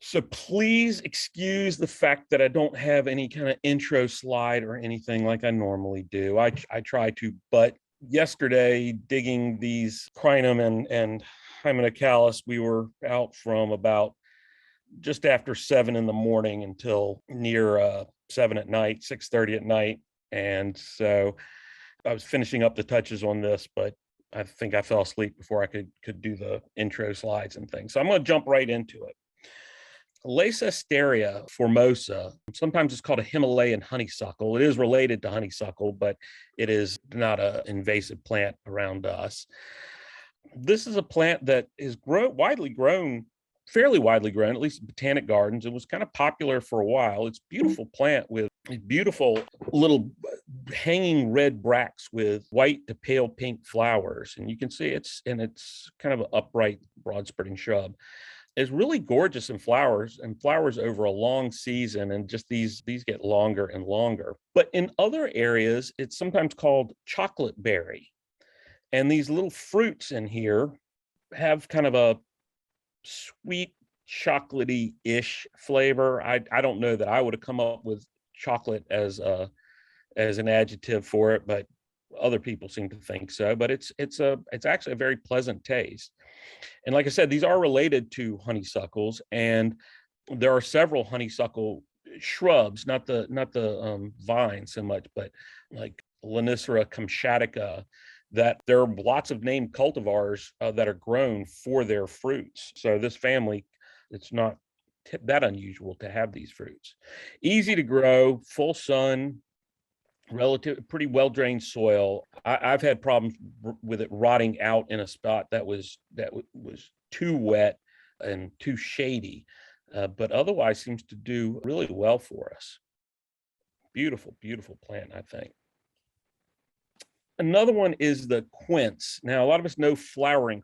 So please excuse the fact that I don't have any kind of intro slide or anything like I normally do. I try to, but yesterday digging these crinum and hymenocallis, we were out from about just after 7 in the morning until near 7 at night, 6:30 at night. And so I was finishing up the touches on this, but I think I fell asleep before I could do the intro slides and things. So I'm going to jump right into it. Elaeagnus formosa, sometimes it's called a Himalayan honeysuckle. It is related to honeysuckle, but it is not an invasive plant around us. This is a plant that is fairly widely grown, at least in botanic gardens. It was kind of popular for a while. It's a beautiful plant with beautiful little hanging red bracts with white to pale pink flowers. And you can see it's kind of an upright, broad spreading shrub. It's really gorgeous in flowers over a long season, and just these get longer and longer. But in other areas, it's sometimes called chocolate berry. And these little fruits in here have kind of a sweet, chocolatey-ish flavor. I don't know that I would have come up with chocolate as an adjective for it, but other people seem to think so. But it's actually a very pleasant taste. And like I said, these are related to honeysuckles, and there are several honeysuckle shrubs, not the vine so much, but like Lonicera kamchatka, that there are lots of named cultivars that are grown for their fruits. So this family, it's not that unusual to have these fruits. Easy to grow, full sun, pretty well-drained soil. I've had problems with it rotting out in a spot that was too wet and too shady, but otherwise seems to do really well for us. Beautiful, beautiful plant, I think. Another one is the quince. Now, a lot of us know flowering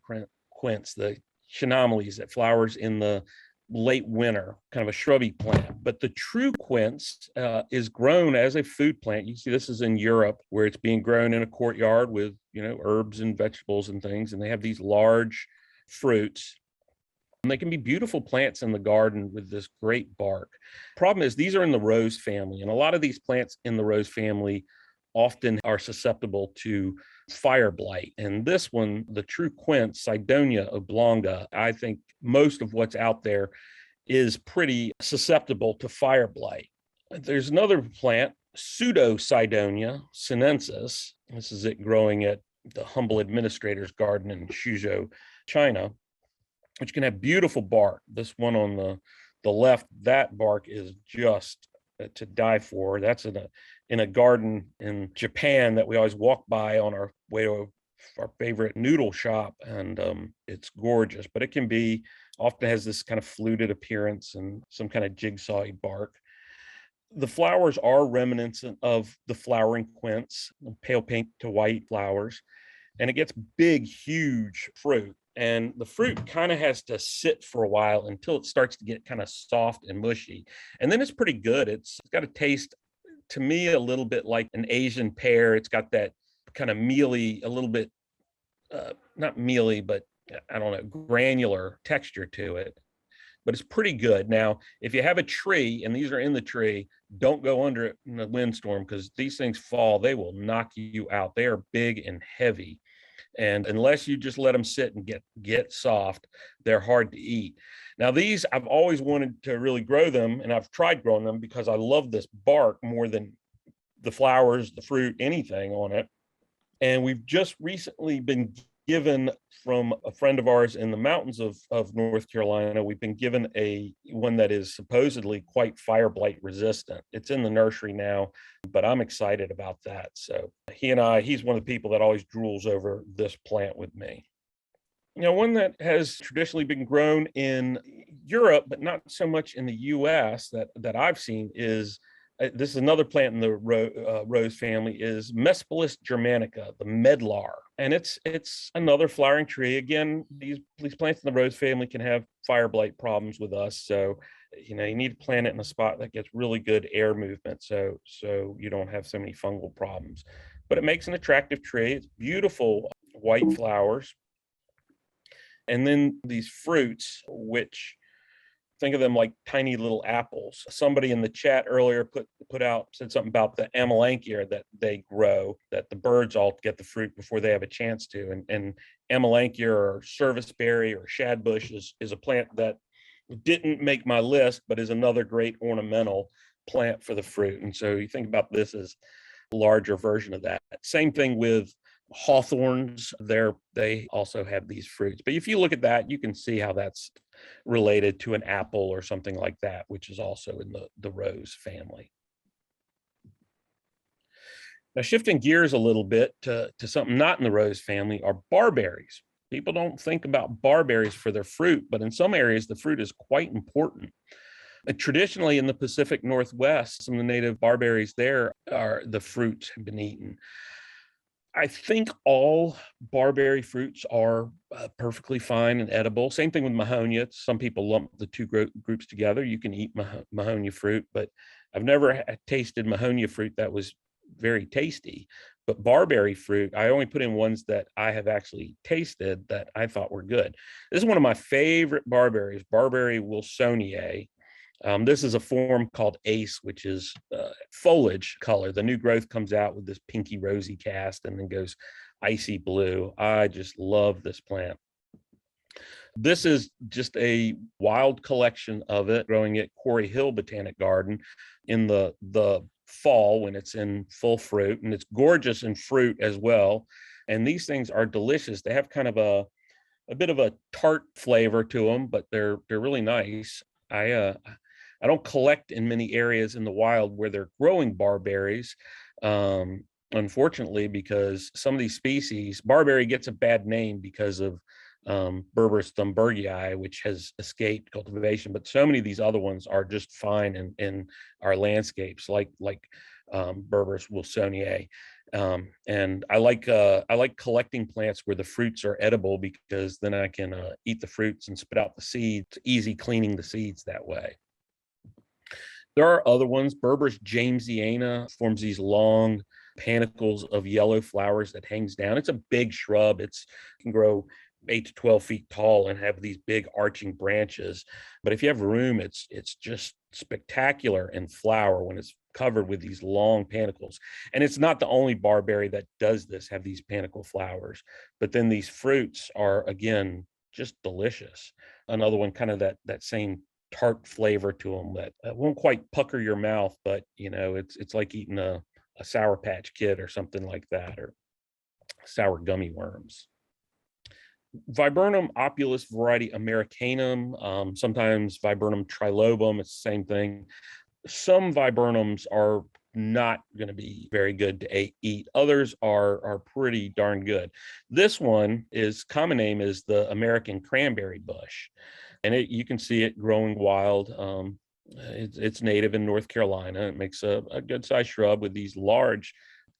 quince, the Chinomeles that flowers in the late winter, kind of a shrubby plant. But the true quince is grown as a food plant. You see this is in Europe, where it's being grown in a courtyard with, herbs and vegetables and things. And they have these large fruits. And they can be beautiful plants in the garden with this great bark. Problem is, these are in the rose family. And a lot of these plants in the rose family often are susceptible to fire blight. And this one, the true quince, Cydonia oblonga, I think most of what's out there is pretty susceptible to fire blight. There's another plant, Pseudo-Cydonia sinensis. This is it growing at the humble administrator's garden in Suzhou, China, which can have beautiful bark. This one on the left, that bark is just to die for. That's in a garden in Japan that we always walk by on our way to our favorite noodle shop, and it's gorgeous. But it can be often has this kind of fluted appearance and some kind of jigsaw bark. The flowers are reminiscent of the flowering quince, pale pink to white flowers, and it gets big, huge fruit. And the fruit kind of has to sit for a while until it starts to get kind of soft and mushy. And then it's pretty good. It's got a taste, to me, a little bit like an Asian pear. It's got that kind of mealy, a little bit, not mealy, but I don't know, granular texture to it. But it's pretty good. Now, if you have a tree, and these are in the tree, don't go under it in a windstorm, because these things fall, they will knock you out. They are big and heavy. And unless you just let them sit and get soft, they're hard to eat. Now, these, I've always wanted to really grow them, and I've tried growing them because I love this bark more than the flowers, the fruit, anything on it. And we've just recently been given from a friend of ours in the mountains of North Carolina, we've been given one that is supposedly quite fire blight resistant. It's in the nursery now, but I'm excited about that. So he's one of the people that always drools over this plant with me. One that has traditionally been grown in Europe, but not so much in the US that I've seen is, this is another plant in the rose family, is Mespelis germanica, the medlar. And it's another flowering tree. Again, these plants in the rose family can have fire blight problems with us. So, you need to plant it in a spot that gets really good air movement, so you don't have so many fungal problems. But it makes an attractive tree. It's beautiful white flowers. And then these fruits, which Think of them like tiny little apples. Somebody in the chat earlier said something about the amelanchier that they grow, that the birds all get the fruit before they have a chance to. And amelanchier or serviceberry or shadbush is a plant that didn't make my list, but is another great ornamental plant for the fruit. And so you think about this as a larger version of that. Same thing with hawthorns. They also have these fruits. But if you look at that, you can see how that's related to an apple or something like that, which is also in the rose family. Now, shifting gears a little bit to something not in the rose family are barberries. People don't think about barberries for their fruit, but in some areas, the fruit is quite important. Traditionally, in the Pacific Northwest, some of the native barberries there the fruits have been eaten. I think all barberry fruits are perfectly fine and edible. Same thing with mahonia. Some people lump the two groups together. You can eat mahonia fruit, but I've never tasted mahonia fruit that was very tasty. But barberry fruit, I only put in ones that I have actually tasted that I thought were good. This is one of my favorite barberries, Barberry wilsoniae. This is a form called Ace, which is foliage color. The new growth comes out with this pinky rosy cast and then goes icy blue. I just love this plant. This is just a wild collection of it, growing at Quarry Hill Botanic Garden in the fall when it's in full fruit, and it's gorgeous in fruit as well. And these things are delicious. They have kind of a bit of a tart flavor to them, but they're really nice. I don't collect in many areas in the wild where they're growing barberries, unfortunately, because some of these species, barberry gets a bad name because of Berberis thunbergii, which has escaped cultivation, but so many of these other ones are just fine in our landscapes, like Berberis wilsoniae. And I like collecting plants where the fruits are edible, because then I can eat the fruits and spit out the seeds. It's easy cleaning the seeds that way. There are other ones. Berberis jamesiana forms these long panicles of yellow flowers that hangs down. It's a big shrub. It can grow 8 to 12 feet tall and have these big arching branches. But if you have room, it's just spectacular in flower when it's covered with these long panicles. And it's not the only barberry that does this, have these panicle flowers. But then these fruits are, again, just delicious. Another one, kind of that same tart flavor to them that won't quite pucker your mouth, but it's like eating a Sour Patch Kid or something like that, or sour gummy worms. Viburnum opulus variety americanum, sometimes Viburnum trilobum, it's the same thing. Some viburnums are not going to be very good to eat. Others are pretty darn good. This one common name is the American cranberry bush, and you can see it growing wild. It's native in North Carolina. It makes a good sized shrub with these large,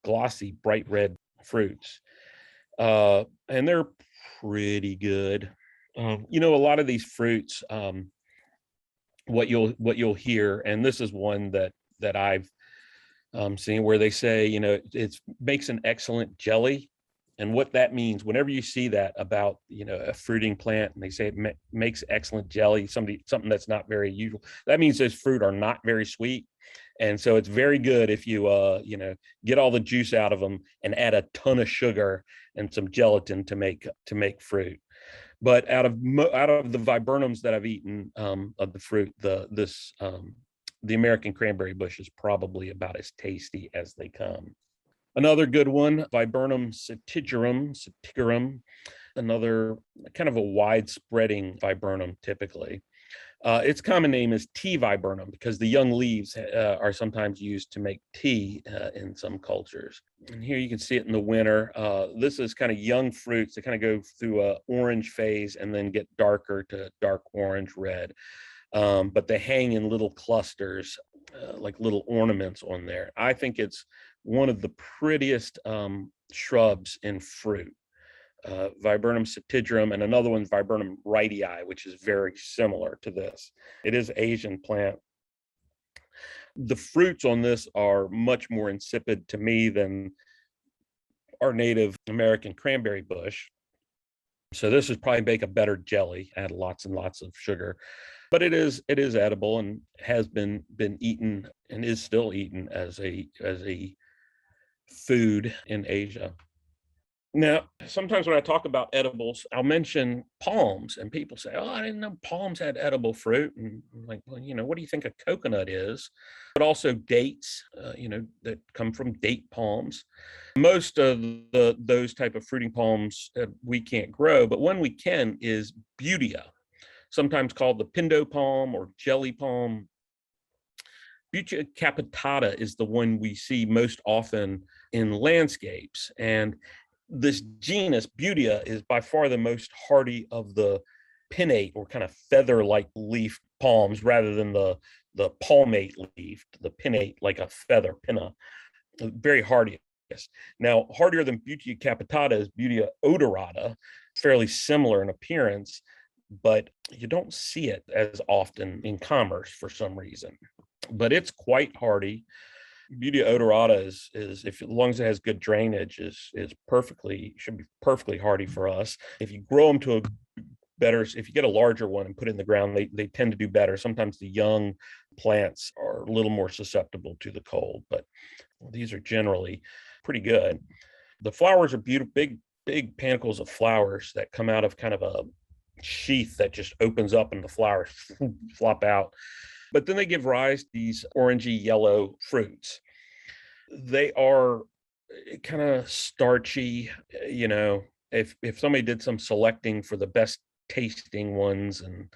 glossy, bright red fruits, and they're pretty good. A lot of these fruits, what you'll hear, and this is one that I've seen, where they say, it makes an excellent jelly. And what that means, whenever you see that about, a fruiting plant, and they say it makes excellent jelly, something that's not very usual, that means those fruit are not very sweet. And so it's very good if you, get all the juice out of them and add a ton of sugar and some gelatin to make fruit. But out of the viburnums that I've eaten, of the fruit, the American cranberry bush is probably about as tasty as they come. Another good one, Viburnum setigerum, another kind of a wide-spreading viburnum typically. Its common name is tea viburnum because the young leaves are sometimes used to make tea in some cultures. And here you can see it in the winter. This is kind of young fruits. They kind of go through an orange phase and then get darker to dark orange red. But they hang in little clusters, like little ornaments on there. I think it's one of the prettiest shrubs in fruit. Viburnum setigerum, and another one's Viburnum wrightii, which is very similar to this. It is Asian plant. The fruits on this are much more insipid to me than our native American cranberry bush. So this would probably make a better jelly, add lots and lots of sugar. But it is edible and has been eaten and is still eaten as a food in Asia. Now, sometimes when I talk about edibles, I'll mention palms, and people say, "Oh, I didn't know palms had edible fruit." And I'm like, well, what do you think a coconut is? But also dates, that come from date palms. Most of those type of fruiting palms we can't grow, but one we can is Butia, sometimes called the pindo palm or jelly palm. Butia capitata is the one we see most often in landscapes. And this genus, Butia, is by far the most hardy of the pinnate or kind of feather-like leaf palms rather than the palmate leaf, the pinnate like a feather, pinna, very hardy. Now, hardier than Butia capitata is Butia odorata, fairly similar in appearance, but you don't see it as often in commerce for some reason. But it's quite hardy. Butia odorata is if as long as it has good drainage, should be perfectly hardy for us. If you grow them to a better, if you get a larger one and put it in the ground, they tend to do better. Sometimes the young plants are a little more susceptible to the cold, but these are generally pretty good. The flowers are beautiful, big panicles of flowers that come out of kind of a sheath that just opens up and the flowers flop out. But then they give rise to these orangey yellow fruits. They are kind of starchy, if somebody did some selecting for the best tasting ones, and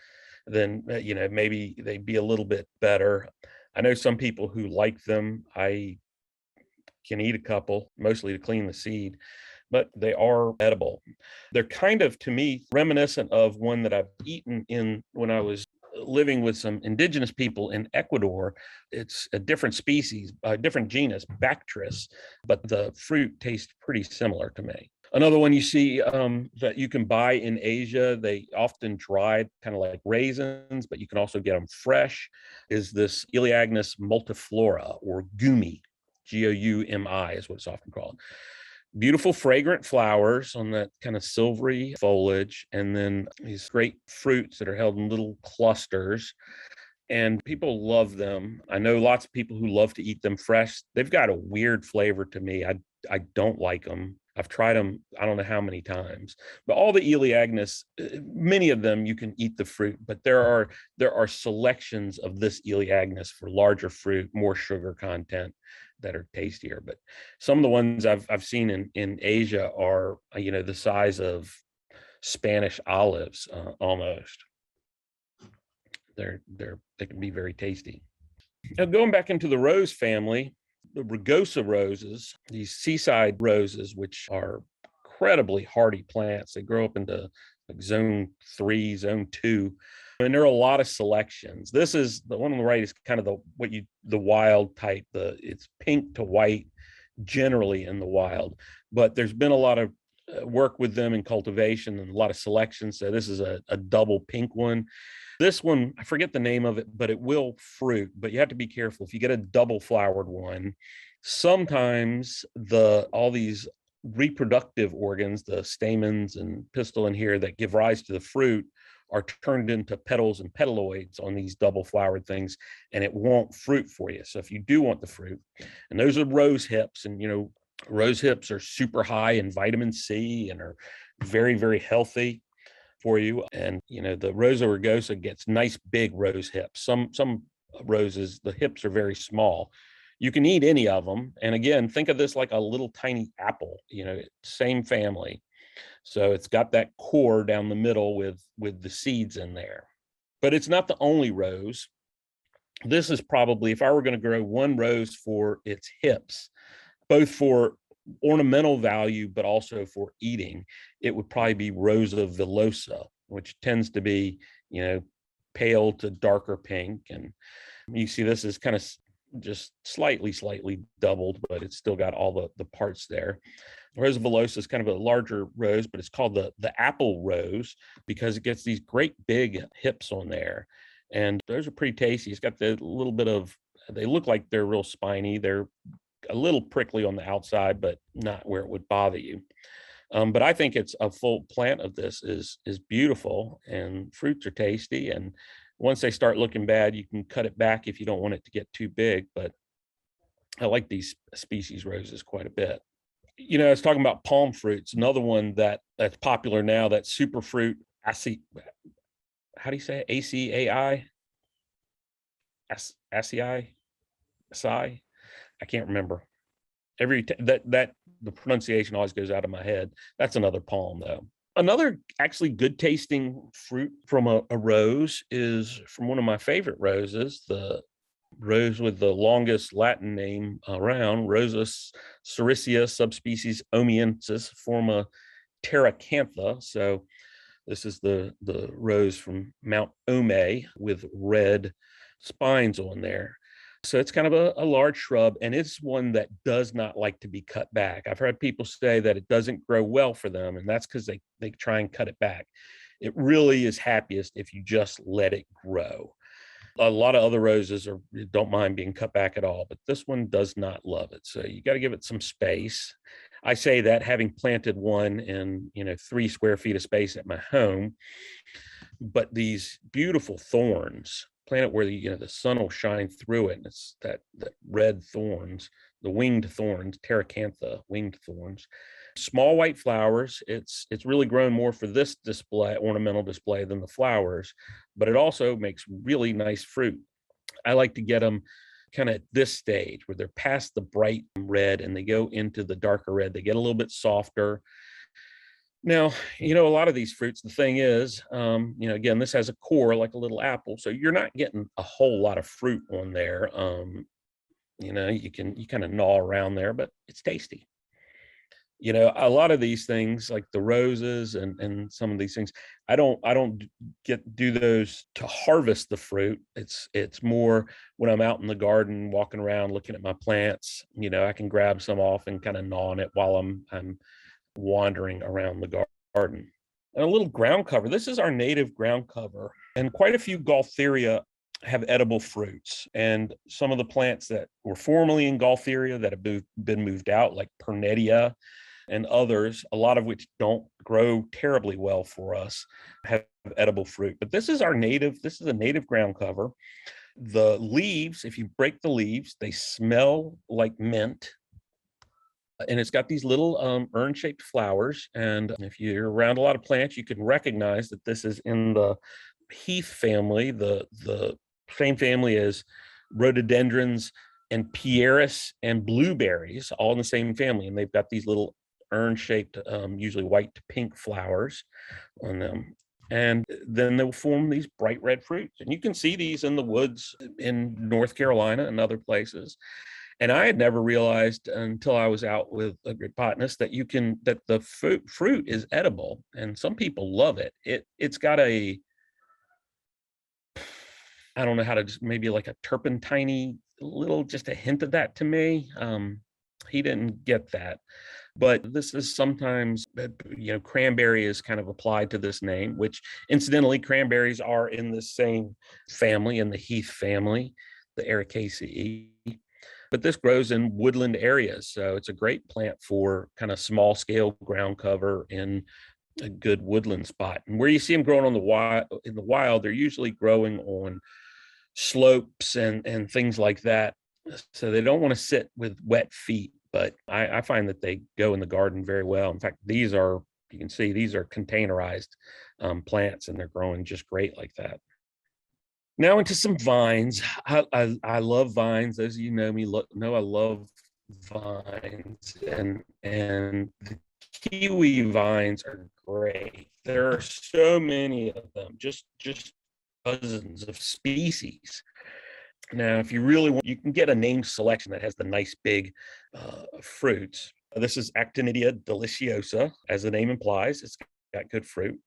then maybe they'd be a little bit better. I know some people who like them. I can eat a couple, mostly to clean the seed, but they are edible. They're kind of, to me, reminiscent of one that I've eaten when I was living with some indigenous people in Ecuador. It's a different species, a different genus, Bactris, but the fruit tastes pretty similar to me. Another one you see that you can buy in Asia, they often dried, kind of like raisins, but you can also get them fresh, is this Elaeagnus multiflora, or gumi, Goumi is what it's often called. Beautiful fragrant flowers on that kind of silvery foliage, and then these great fruits that are held in little clusters, and people love them. I know lots of people who love to eat them fresh. They've got a weird flavor to me. I don't like them. I've tried them, I don't know how many times, but all the Elaeagnus, many of them you can eat the fruit, but there are selections of this Elaeagnus for larger fruit, more sugar content, that are tastier. But some of the ones I've seen in Asia are, the size of Spanish olives, almost. They can be very tasty. Now, going back into the rose family, the rugosa roses, these seaside roses, which are incredibly hardy plants. They grow up into like zone 3, zone 2. And there are a lot of selections. This is the one on the right is kind of the wild type. It's pink to white generally in the wild, but there's been a lot of work with them in cultivation and a lot of selections. So this is a double pink one. This one, I forget the name of it, but it will fruit, but you have to be careful. If you get a double flowered one, sometimes all these reproductive organs, the stamens and pistil in here that give rise to the fruit, are turned into petals and petaloids on these double flowered things, and it won't fruit for you. So if you do want the fruit, and those are rose hips, and rose hips are super high in vitamin C and are very, very healthy for you. And the Rosa rugosa gets nice big rose hips. Some roses, the hips are very small. You can eat any of them. And again, think of this like a little tiny apple, same family. So it's got that core down the middle with the seeds in there. But it's not the only rose. This is probably, if I were going to grow one rose for its hips, both for ornamental value, but also for eating, it would probably be Rosa villosa, which tends to be, pale to darker pink. And you see this is kind of just slightly doubled, but it's still got all the parts there. Rosa villosa is kind of a larger rose, but it's called the apple rose because it gets these great big hips on there. And those are pretty tasty. It's got the little bit of, they look like they're real spiny. They're a little prickly on the outside, but not where it would bother you. But I think it's a full plant of this is beautiful, and fruits are tasty, and Once they start looking bad, you can cut it back if you don't want it to get too big. But I like these species roses quite a bit. I was talking about palm fruits. Another one that's popular now, that super fruit, how do you say it? ACAI? ACI? Asai? I can't remember. That the pronunciation always goes out of my head. That's another palm, though. Another actually good tasting fruit from a rose is from one of my favorite roses, the rose with the longest Latin name around, Rosa sericea, subspecies omiensis, forma terracantha. So this is the rose from Mount Ome with red spines on there. So it's kind of a large shrub, and it's one that does not like to be cut back. I've heard people say that it doesn't grow well for them, and that's because they try and cut it back. It really is happiest if you just let it grow. A lot of other roses don't mind being cut back at all, but this one does not love it. So you got to give it some space. I say that having planted one in 3 square feet of space at my home, but these beautiful thorns, plant it where the sun will shine through it, and it's that red thorns, the winged thorns, terracantha winged thorns, small white flowers. It's really grown more for this display, ornamental display, than the flowers, but it also makes really nice fruit. I like to get them kind of at this stage where they're past the bright red and they go into the darker red. They get a little bit softer. Now, a lot of these fruits, the thing is, again, this has a core like a little apple, so you're not getting a whole lot of fruit on there. You kind of gnaw around there, but it's tasty. A lot of these things like the roses and some of these things, I don't do those to harvest the fruit. It's more when I'm out in the garden, walking around, looking at my plants, I can grab some off and kind of gnaw on it while I'm wandering around the garden. And a little ground cover. This is our native ground cover, and quite a few Goultheria have edible fruits. And some of the plants that were formerly in Goultheria that have been moved out, like Pernetia and others, a lot of which don't grow terribly well for us, have edible fruit. But this is a native ground cover. The leaves, if you break the leaves, they smell like mint. And it's got these little urn-shaped flowers. And if you're around a lot of plants, you can recognize that this is in the heath family, the same family as rhododendrons and pieris and blueberries, all in the same family. And they've got these little urn-shaped, usually white to pink flowers on them. And then they'll form these bright red fruits. And you can see these in the woods in North Carolina and other places. And I had never realized until I was out with a great botanist that the fruit is edible, and some people love it. It's got I don't know how to, just maybe like a turpentine little, just a hint of that to me. He didn't get that, but this is sometimes, cranberry is kind of applied to this name, which incidentally, cranberries are in the same family, in the heath family, the Ericaceae. But this grows in woodland areas, so it's a great plant for kind of small scale ground cover in a good woodland spot. And where you see them growing in the wild, they're usually growing on slopes and things like that. So they don't want to sit with wet feet, but I find that they go in the garden very well. In fact, you can see these are containerized plants, and they're growing just great like that. Now into some vines. I love vines. Those of you know me know I love vines, and the kiwi vines are great. There are so many of them, just dozens of species. Now, if you really want, you can get a named selection that has the nice big fruits. This is Actinidia deliciosa, as the name implies. It's got good fruit.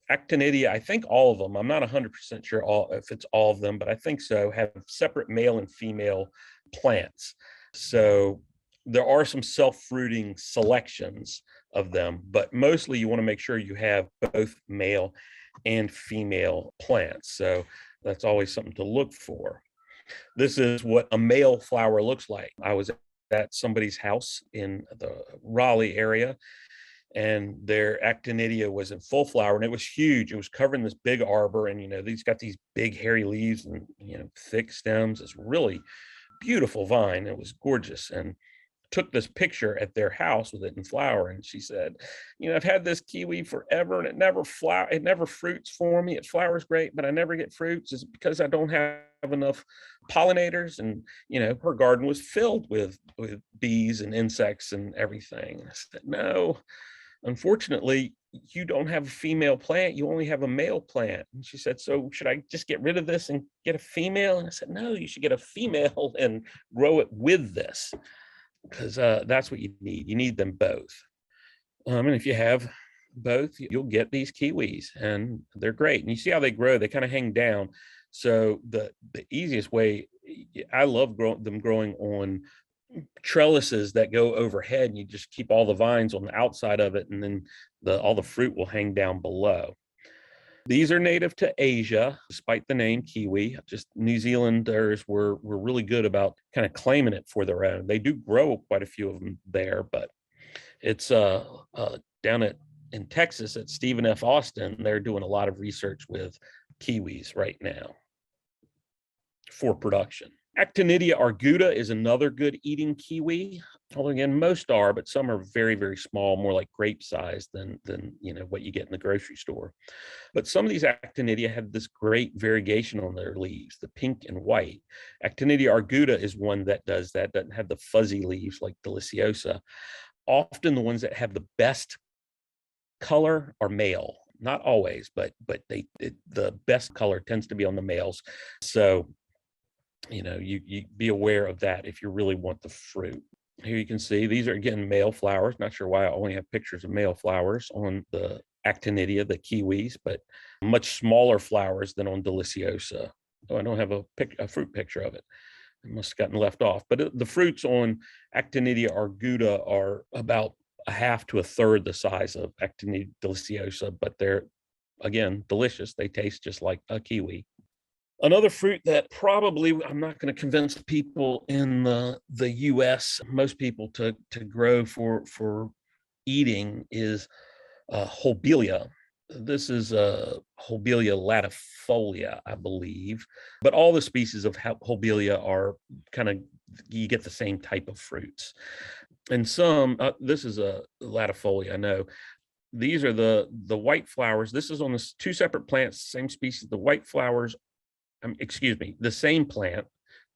Actinidia, I think all of them, I'm not 100% sure if it's all of them, but I think so, have separate male and female plants. So there are some self-fruiting selections of them, but mostly you want to make sure you have both male and female plants. So that's always something to look for. This is what a male flower looks like. I was at somebody's house in the Raleigh area, and their actinidia was in full flower, and it was huge. It was covering this big arbor, and these got these big hairy leaves and thick stems. It's really beautiful vine. It was gorgeous, and took this picture at their house with it in flower. And she said, I've had this kiwi forever and it never fruits for me. It flowers great, but I never get fruits. Is it because I don't have enough pollinators? And her garden was filled with bees and insects and everything. And I said, no, unfortunately, you don't have a female plant. You only have a male plant. And she said, so should I just get rid of this and get a female? And I said, no, you should get a female and grow it with this, because that's what you need. You need them both. And if you have both, you'll get these kiwis, and they're great. And you see how they grow. They kind of hang down. So the easiest way, I love them growing on trellises that go overhead, and you just keep all the vines on the outside of it, and then all the fruit will hang down below. These are native to Asia, despite the name kiwi. Just New Zealanders were really good about kind of claiming it for their own. They do grow quite a few of them there, but it's down in Texas at Stephen F. Austin. They're doing a lot of research with kiwis right now for production. Actinidia arguta is another good eating kiwi. Although again, most are, but some are very, very small, more like grape size than what you get in the grocery store. But some of these actinidia have this great variegation on their leaves, the pink and white. Actinidia arguta is one that does that, doesn't have the fuzzy leaves like deliciosa. Often the ones that have the best color are male. Not always, but the best color tends to be on the males. So you be aware of that if you really want the fruit. Here you can see these are, again, male flowers. Not sure why I only have pictures of male flowers on the actinidia, the kiwis, but much smaller flowers than on deliciosa. Oh, I don't have a fruit picture of it. It must have gotten left off. But the fruits on actinidia arguta are about a half to a third the size of actinidia deliciosa, but they're, again, delicious. They taste just like a kiwi. Another fruit that probably I'm not going to convince people in the U.S., most people to grow for eating is Holbelia. This is Holbelia latifolia, I believe. But all the species of Holbelia are kind of, you get the same type of fruits. And some, this is a latifolia, I know. These are the white flowers. This is on the two separate plants, same species. The white flowers, the same plant,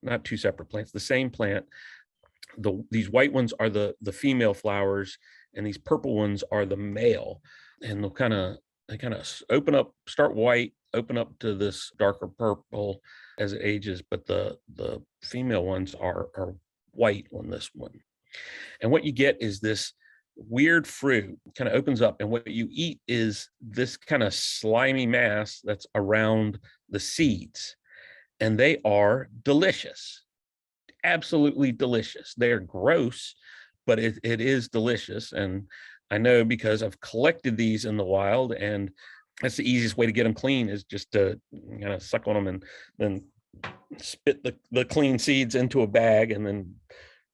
not two separate plants, the same plant. These white ones are the female flowers, and these purple ones are the male. And they kind of open up, start white, open up to this darker purple as it ages, but the female ones are white on this one. And what you get is this weird fruit, kind of opens up, and what you eat is this kind of slimy mass that's around the seeds, and they are delicious, absolutely delicious. They're gross, but it is delicious. And I know because I've collected these in the wild, and that's the easiest way to get them clean, is just to kind of suck on them and then spit the clean seeds into a bag and then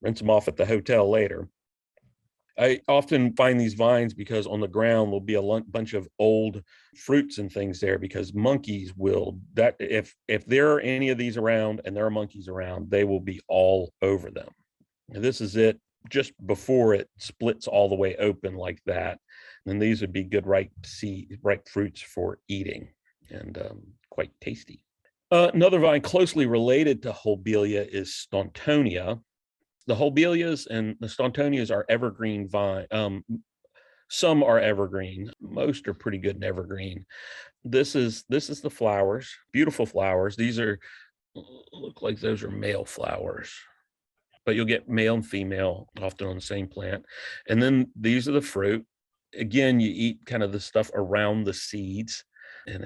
rinse them off at the hotel later. I often find these vines because on the ground will be a bunch of old fruits and things there, because monkeys will, that if there are any of these around and there are monkeys around, they will be all over them. And this is it just before it splits all the way open like that. And these would be good ripe fruits for eating, and quite tasty. Another vine closely related to Holbelia is Stauntonia. The Holbelias and the Stauntonias are evergreen vine. Some are evergreen. Most are pretty good and evergreen. This is the flowers, beautiful flowers. These look like those are male flowers, but you'll get male and female often on the same plant. And then these are the fruit. Again, you eat kind of the stuff around the seeds, and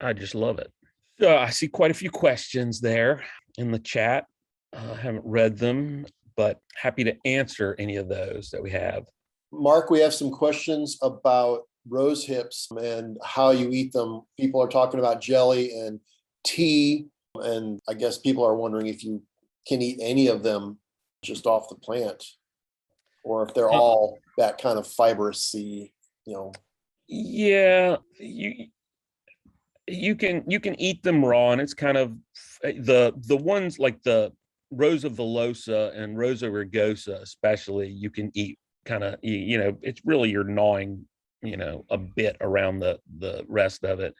I just love it. I see quite a few questions there in the chat. I haven't read them, but happy to answer any of those that we have. Mark, we have some questions about rose hips and how you eat them. People are talking about jelly and tea, and I guess people are wondering if you can eat any of them just off the plant. or if they're all that kind of fibrous-y, you know. Yeah, you can eat them raw, and it's kind of the ones like the Rosa villosa and Rosa rugosa, especially, you can eat kind of, it's really you're gnawing, a bit around the rest of it.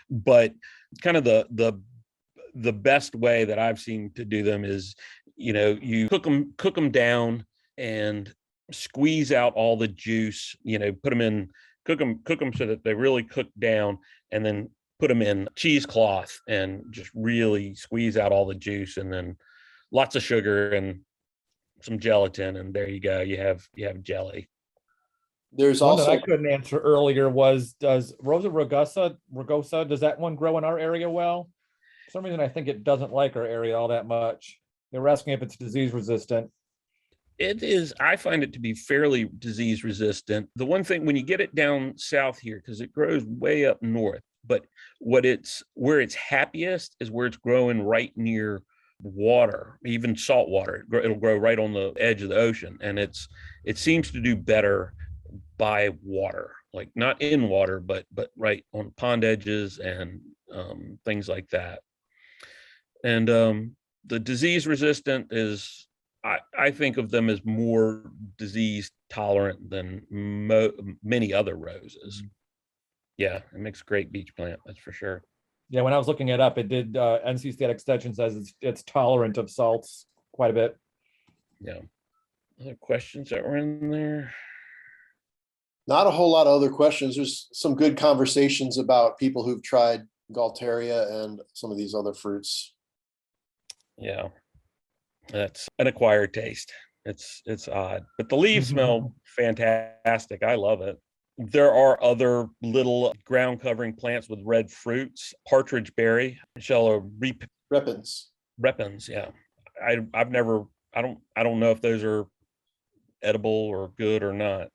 But kind of the best way that I've seen to do them is, you cook them down and squeeze out all the juice, put them in, cook them so that they really cook down, and then put them in cheesecloth and just really squeeze out all the juice, and then lots of sugar and some gelatin, and there you go. You have jelly. There's One also that I couldn't answer earlier was, does Rosa rugosa, does that one grow in our area well? For some reason, I think it doesn't like our area all that much. They were asking if it's disease resistant. It is. I find it to be fairly disease resistant. The one thing, when you get it down south here, because it grows way up north, but where it's happiest is where it's growing right near water, even salt water. It'll grow right on the edge of the ocean, and it seems to do better by water, like not in water, but right on pond edges and things like that. And the disease resistant is, I think of them as more disease tolerant than many other roses. Yeah, it makes a great beach plant, that's for sure. Yeah, when I was looking it up, it did, NC State Extension says it's tolerant of salts quite a bit. Yeah. Other questions that were in there? not a whole lot of other questions. There's some good conversations about people who've tried Goultheria and some of these other fruits. Yeah, that's an acquired taste. It's odd, but the leaves smell fantastic. I love it. There are other little ground covering plants with red fruits. Partridge berry, Repens. repens. Yeah, I've never. I don't know if those are edible or good or not.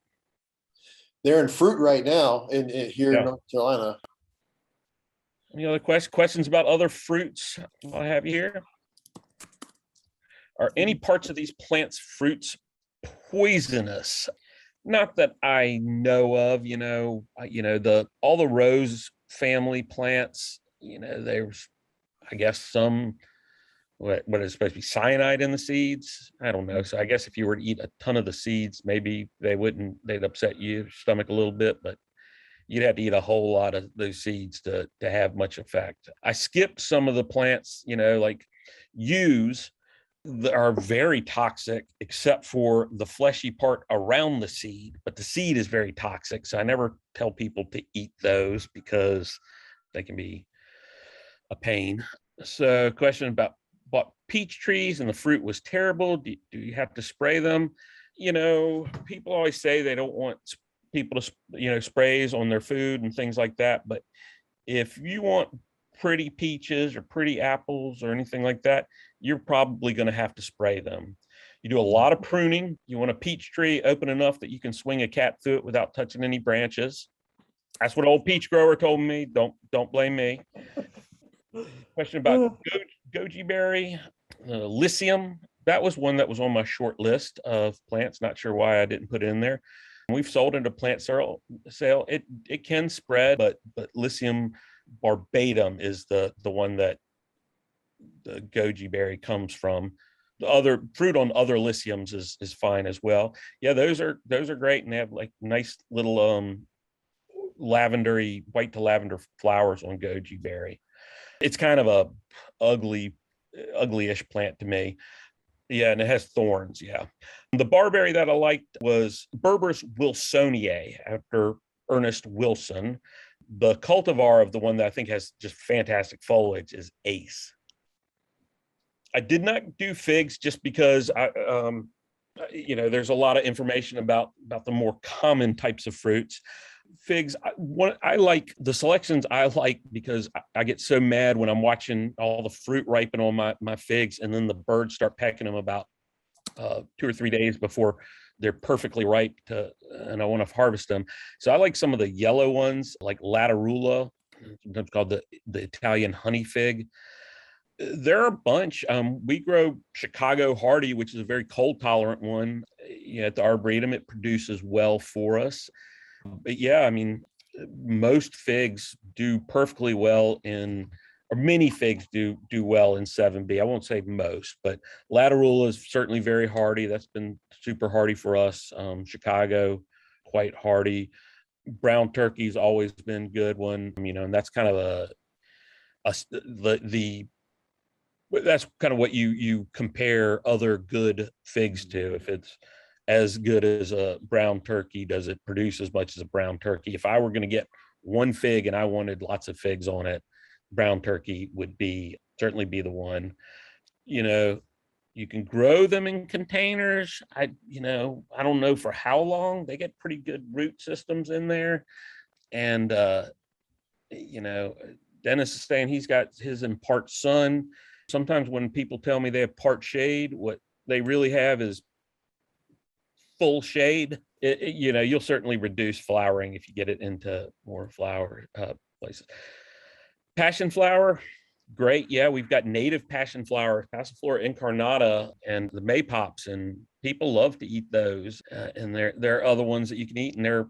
They're in fruit right now here Yeah. in North Carolina. Any other questions about other fruits while I have you here? Are any parts of these plants' fruits poisonous? Not that I know of. All the rose family plants. There's, I guess, some what is supposed to be cyanide in the seeds. I don't know. So I guess if you were to eat a ton of the seeds, maybe they'd upset your stomach a little bit, but you'd have to eat a whole lot of those seeds to have much effect. I skipped some of the plants, like yews that are very toxic, except for the fleshy part around the seed, but the seed is very toxic. So I never tell people to eat those because they can be a pain. So question about bought peach trees and the fruit was terrible. Do you have to spray them? People always say they don't want people to, sprays on their food and things like that. But if you want pretty peaches or pretty apples or anything like that, you're probably going to have to spray them. You do a lot of pruning. You want a peach tree open enough that you can swing a cat through it without touching any branches. That's what old peach grower told me. Don't blame me. Question about goji berry, lycium. That was one that was on my short list of plants. Not sure why I didn't put it in there. We've sold into plant sale. It can spread, but lycium barbatum is the one that the goji berry comes from. The other fruit on other lyciums is fine as well. Yeah, those are great, and they have like nice little lavendery, white to lavender flowers on goji berry. It's kind of a uglyish plant to me. Yeah, and it has thorns. Yeah. The barberry that I liked was Berberis wilsoniae, after Ernest Wilson. The cultivar of the one that I think has just fantastic foliage is Ace. I did not do figs just because there's a lot of information about the more common types of fruits. Figs, I like the selections I like because I get so mad when I'm watching all the fruit ripen on my figs, and then the birds start pecking them about 2 or 3 days before they're perfectly ripe and I want to harvest them. So I like some of the yellow ones, like Latarula, sometimes called the Italian honey fig. There are a bunch. We grow Chicago Hardy, which is a very cold tolerant one. At the Arboretum, it produces well for us. But yeah, I mean, most figs do perfectly well or many figs do well in 7B. I won't say most, but Laterula is certainly very hardy. That's been super hardy for us. Chicago, quite hardy. Brown turkey's always been good one, and that's kind of that's kind of what you compare other good figs to. If it's as good as a brown turkey, does it produce as much as a brown turkey? If I were going to get one fig and I wanted lots of figs on it, brown turkey would certainly be the one. You can grow them in containers. I don't know for how long. They get pretty good root systems in there. And Dennis is saying he's got his in part sun. Sometimes when people tell me they have part shade, what they really have is full shade. You'll certainly reduce flowering if you get it into more flower places. Passion flower, great. Yeah, we've got native passion flower, Passiflora incarnata, and the maypops, and people love to eat those. And there are other ones that you can eat, and they're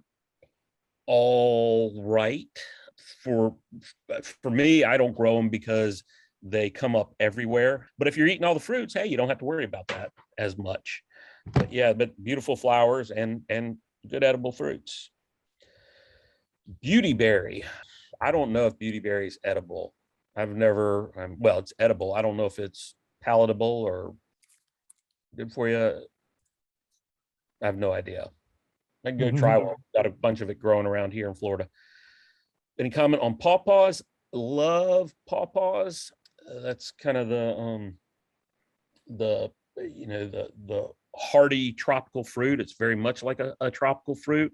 all right. For me, I don't grow them because they come up everywhere. But if you're eating all the fruits, hey, you don't have to worry about that as much. But yeah, beautiful flowers and good edible fruits. Beautyberry. I don't know if beautyberry is edible. It's edible. I don't know if it's palatable or good for you. I have no idea. I can go try one. Got a bunch of it growing around here in Florida. Any comment on pawpaws? Love pawpaws. That's kind of the hardy tropical fruit. It's very much like a tropical fruit.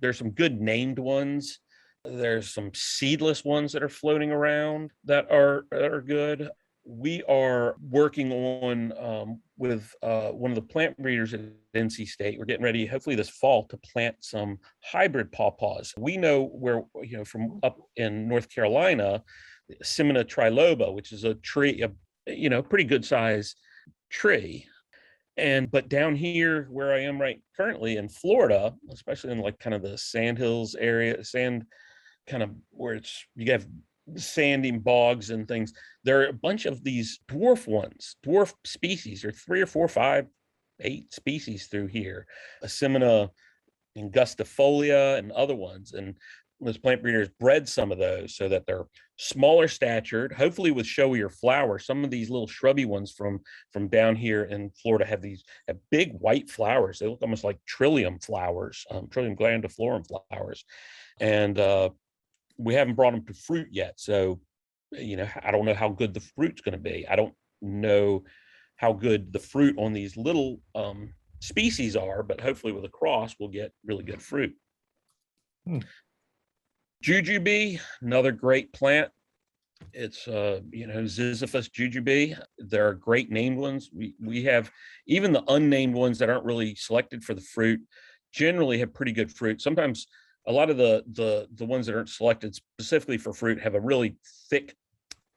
There's some good named ones. There's some seedless ones that are floating around that are good. We are working on with one of the plant breeders at NC State. We're getting ready, hopefully this fall, to plant some hybrid pawpaws. We know where, from up in North Carolina, Simina triloba, which is a tree, pretty good size tree. But down here where I am right currently in Florida, especially in like kind of the sandhills area, kind of where you have sandy bogs and things, there are a bunch of these dwarf species. There are 3 or 4, 5, 8 species through here. Asimina angustifolia and other ones. And those plant breeders bred some of those so that they're smaller statured, hopefully with showier flowers. Some of these little shrubby ones from down here in Florida have big white flowers. They look almost like trillium flowers, Trillium glandiflorum flowers. And we haven't brought them to fruit yet. So, I don't know how good the fruit's going to be. I don't know how good the fruit on these little species are, but hopefully with a cross, we'll get really good fruit. Jujube, another great plant. It's Ziziphus jujube. There are great named ones. We have even the unnamed ones that aren't really selected for the fruit generally have pretty good fruit. Sometimes a lot of the ones that aren't selected specifically for fruit have a really thick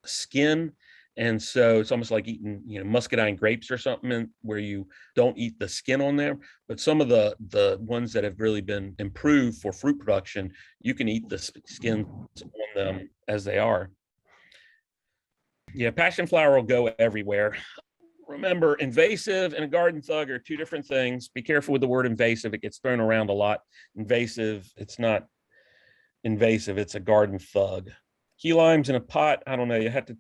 skin. And so it's almost like eating, muscadine grapes or something, where you don't eat the skin on there. But some of the ones that have really been improved for fruit production, you can eat the skins on them as they are. Yeah, passion flower will go everywhere. Remember, invasive and a garden thug are 2 different things. Be careful with the word invasive. It gets thrown around a lot. Invasive, it's not invasive. It's a garden thug. Key limes in a pot. I don't know. You have to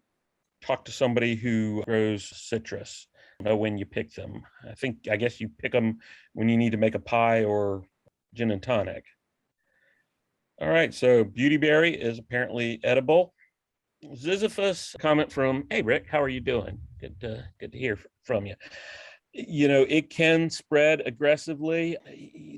talk to somebody who grows citrus. Know when you pick them. I guess you pick them when you need to make a pie or gin and tonic. All right, so beautyberry is apparently edible. Ziziphus, comment from, hey Rick, how are you doing? Good to hear from you. It can spread aggressively.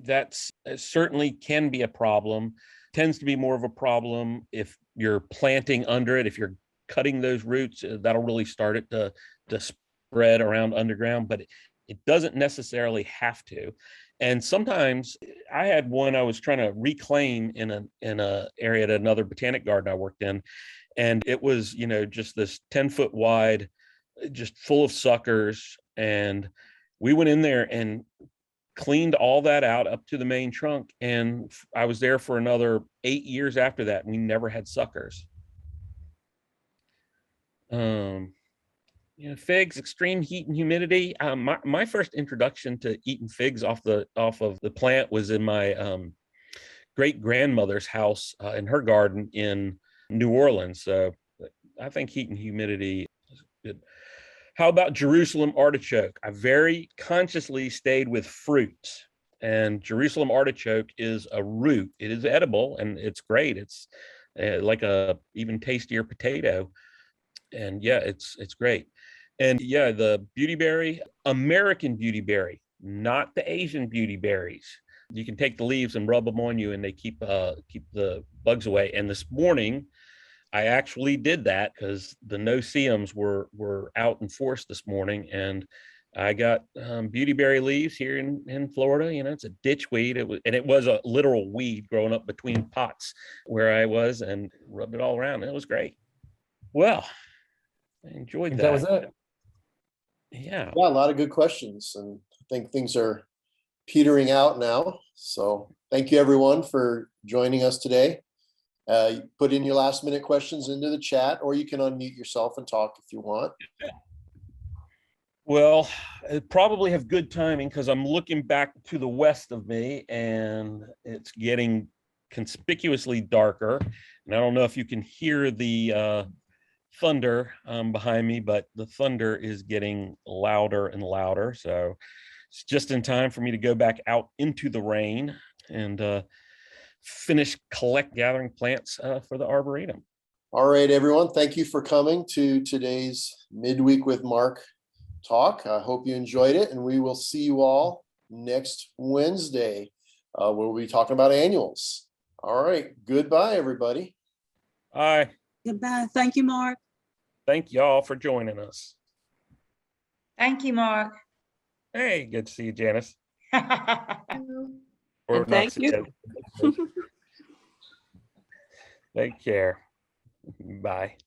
That's certainly can be a problem. Tends to be more of a problem if you're planting under it. If you're cutting those roots, that'll really start it to spread around underground, but it doesn't necessarily have to. And sometimes I had one I was trying to reclaim in a area at another botanic garden I worked in, and it was just this 10-foot wide just full of suckers. And we went in there and cleaned all that out up to the main trunk. And I was there for another 8 years after that. And we never had suckers. Figs, extreme heat and humidity. My first introduction to eating figs off of the plant was in my great grandmother's house in her garden in New Orleans. So I think heat and humidity is good. How about Jerusalem artichoke? I very consciously stayed with fruits, and Jerusalem artichoke is a root. It is edible and it's great. It's like a even tastier potato, and yeah, it's great. And yeah, the beautyberry, American beautyberry, not the Asian beautyberries. You can take the leaves and rub them on you, and they keep the bugs away. And this morning, I actually did that because the no-see-ums were out in force this morning, and I got beautyberry leaves here in Florida. It's a ditchweed. It was a literal weed growing up between pots where I was, and rubbed it all around. It was great. Well, I enjoyed that. That was it. Yeah. Yeah, a lot of good questions, and I think things are petering out now. So thank you everyone for joining us today. Put in your last minute questions into the chat, or you can unmute yourself and talk if you want. Well, I probably have good timing because I'm looking back to the west of me and it's getting conspicuously darker. And I don't know if you can hear the thunder behind me, but the thunder is getting louder and louder. So it's just in time for me to go back out into the rain and finish gathering plants for the Arboretum. All right, everyone. Thank you for coming to today's Midweek with Mark talk. I hope you enjoyed it, and we will see you all next Wednesday. We'll be talking about annuals. All right. Goodbye, everybody. Bye. Goodbye. Thank you, Mark. Thank y'all for joining us. Thank you, Mark. Hey, good to see you, Janice. And thank you. Take care. Bye.